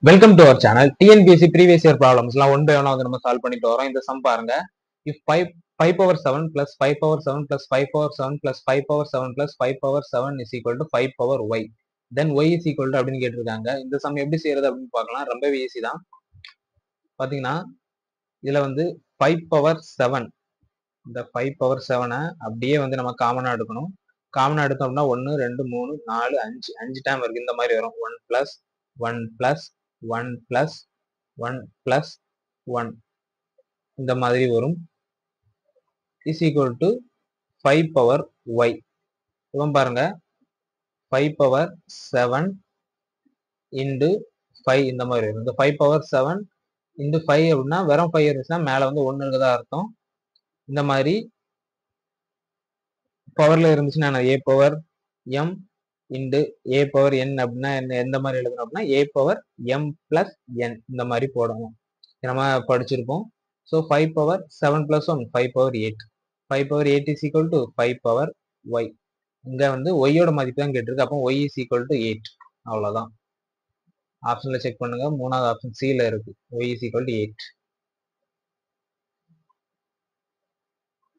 Welcome to our channel. TNPSC previous year ப்ராப்ளம்ஸ்லாம் one by ஒன்னா வந்து நம்ம சால்வ் பண்ணிட்டு வரோம். இந்த சம் பாருங்க. If 5 power 7 plus 5 power 7 plus 5 power 7 plus 5 power 7 plus 5 power 7 is equal to 5 power y, then y is equal to அப்படின்னு கேட்டிருக்காங்க. இந்த சம் எப்படி செய்யறது அப்படின்னு பார்க்கலாம். ரொம்பவே ஈஸி தான். பாத்தீங்கன்னா இதுல வந்து 5 பவர் 7, இந்த 5 பவர் 7 அப்படியே வந்து நம்ம காமனா எடுக்கணும். காமனா எடுத்தோம்னா 1 2 3 4 5 டைம் இருக்கு. இந்த மாதிரி வரும். 1 பிளஸ் 1 பிளஸ் 1 பிளஸ் 1 பிளஸ் 1 இந்த மாதிரி வரும். Is equal to 5 power Y. இவன் பாருங்க 5 பவர் 7 இன்டு 5 இந்த மாதிரி வரும். இந்த 5 பவர் 7 இன்டு 5 அப்படின்னா வெறும் 5 இருந்துச்சுன்னா மேல வந்து 1 இருக்குதா அர்த்தம். இந்த மாதிரி பவர்ல இருந்துச்சுன்னா A power M into A power N அப்படின்னா எந்த மாதிரி எழுதணும் அப்படின்னா A power M plus N இந்த மாதிரி போடணும். நம்ம படிச்சிருப்போம். So 5 power 7 plus 1 5 power 8. 5 power 8 is equal to 5 power Y. இங்க வந்து ஒய்யோட மதிப்பு தான் கேட்டிருக்கு. அப்போ ஒய் இஸ் ஈக்குவல் டு 8. அவ்வளவுதான். ஆப்ஷன்ல செக் பண்ணுங்க. மூணாவது ஆப்ஷன் சில இருக்கு. Y is equal to 8.